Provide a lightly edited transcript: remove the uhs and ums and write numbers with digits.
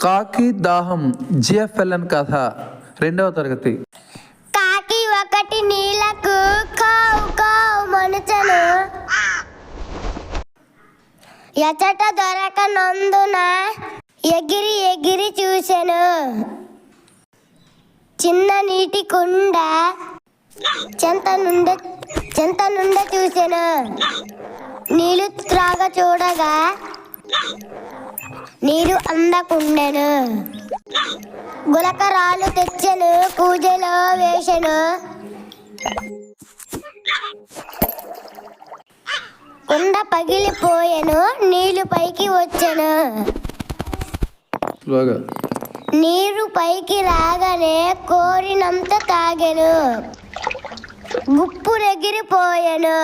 కాకి దాహం జిఎఫ్ఎల్ఎన్ కథ 2వ తరగతి. కాకి ఒకటి నీళ్లకు కావు కావు మనుచను ఎచట దొరకనందున ఎగిరి ఎగిరి చూసెను. చిన్న నీటి కుండ చెంత నుండ చూసెను. నీళ్లు త్రాగ చూడగా నీరు అందకుండెను. గులకరాలు తెచ్చెను, కూజలో వేసెను. కుండ పగిలిపోయెను, నీళ్లు పైకి వచ్చెను. నీరు పైకి రాగానే కోరినంత తాగెను. గుప్పురెగిరిపోయెను.